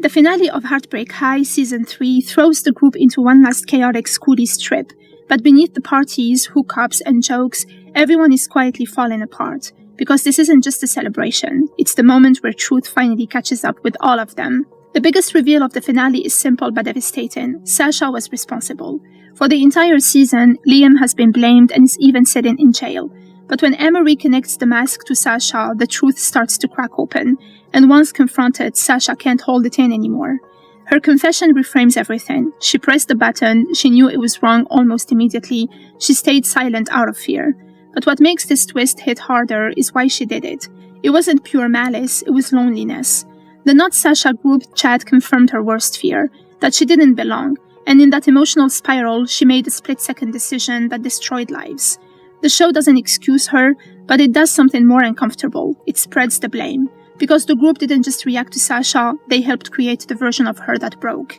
The finale of Heartbreak High Season 3 throws the group into one last chaotic schoolies trip, but beneath the parties, hookups, and jokes, everyone is quietly falling apart. Because this isn't just a celebration, it's the moment where truth finally catches up with all of them. The biggest reveal of the finale is simple but devastating. Sasha was responsible. For the entire season, Liam has been blamed and is even sitting in jail. But when Emery connects the mask to Sasha, the truth starts to crack open, and once confronted, Sasha can't hold it in anymore. Her confession reframes everything. She pressed the button, she knew it was wrong almost immediately, she stayed silent out of fear. But what makes this twist hit harder is why she did it. It wasn't pure malice, it was loneliness. The Not Sasha group chat confirmed her worst fear, that she didn't belong, and in that emotional spiral, she made a split-second decision that destroyed lives. The show doesn't excuse her, but it does something more uncomfortable. It spreads the blame. Because the group didn't just react to Sasha, they helped create the version of her that broke.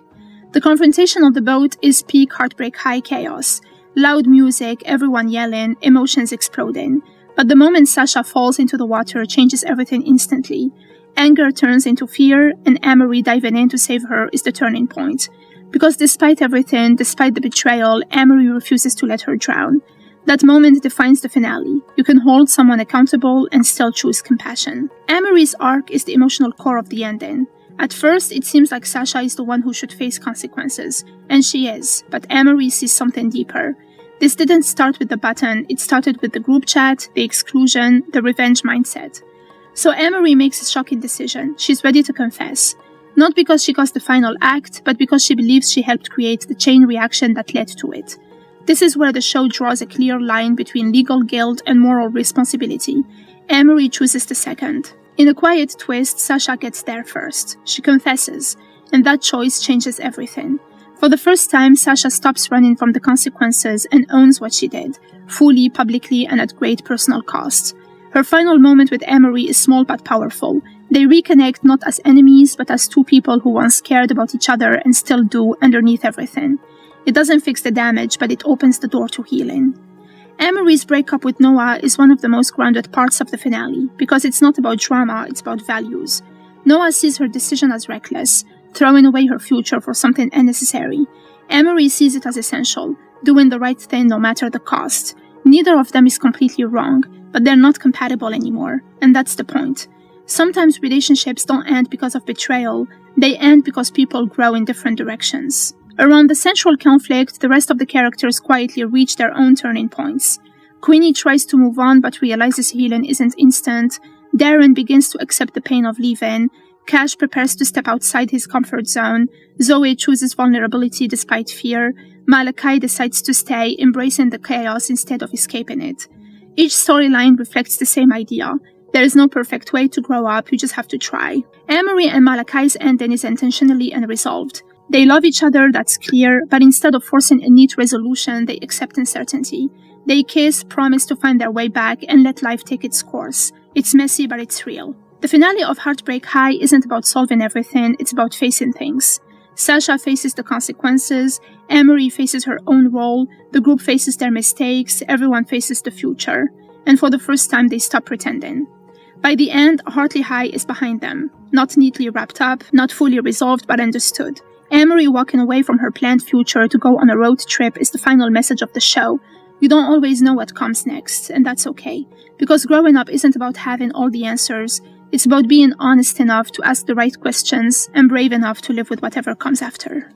The confrontation on the boat is peak Heartbreak High chaos. Loud music, everyone yelling, emotions exploding. But the moment Sasha falls into the water changes everything instantly. Anger turns into fear, and Emery diving in to save her is the turning point. Because despite everything, despite the betrayal, Emery refuses to let her drown. That moment defines the finale. You can hold someone accountable and still choose compassion. Emery's arc is the emotional core of the ending. At first, it seems like Sasha is the one who should face consequences, and she is, but Emery sees something deeper. This didn't start with the button, it started with the group chat, the exclusion, the revenge mindset. So Emery makes a shocking decision. She's ready to confess. Not because she caused the final act, but because she believes she helped create the chain reaction that led to it. This is where the show draws a clear line between legal guilt and moral responsibility. Emery chooses the second. In a quiet twist, Sasha gets there first. She confesses, and that choice changes everything. For the first time, Sasha stops running from the consequences and owns what she did, fully, publicly, and at great personal cost. Her final moment with Emery is small but powerful. They reconnect not as enemies, but as two people who once cared about each other and still do underneath everything. It doesn't fix the damage, but it opens the door to healing. Emery's breakup with Noah is one of the most grounded parts of the finale, because it's not about drama, it's about values. Noah sees her decision as reckless, throwing away her future for something unnecessary. Emery sees it as essential, doing the right thing no matter the cost. Neither of them is completely wrong, but they're not compatible anymore, and that's the point. Sometimes relationships don't end because of betrayal, they end because people grow in different directions. Around the central conflict, the rest of the characters quietly reach their own turning points. Queenie tries to move on but realizes healing isn't instant. Darren begins to accept the pain of leaving. Cash prepares to step outside his comfort zone. Zoe chooses vulnerability despite fear. Malachi decides to stay, embracing the chaos instead of escaping it. Each storyline reflects the same idea. There is no perfect way to grow up, you just have to try. Emery and Malachi's ending is intentionally unresolved. They love each other, that's clear, but instead of forcing a neat resolution, they accept uncertainty. They kiss, promise to find their way back, and let life take its course. It's messy, but it's real. The finale of Heartbreak High isn't about solving everything, it's about facing things. Sasha faces the consequences, Emery faces her own role, the group faces their mistakes, everyone faces the future. And for the first time, they stop pretending. By the end, Heartbreak High is behind them. Not neatly wrapped up, not fully resolved, but understood. Emery walking away from her planned future to go on a road trip is the final message of the show. You don't always know what comes next, and that's okay. Because growing up isn't about having all the answers, it's about being honest enough to ask the right questions and brave enough to live with whatever comes after.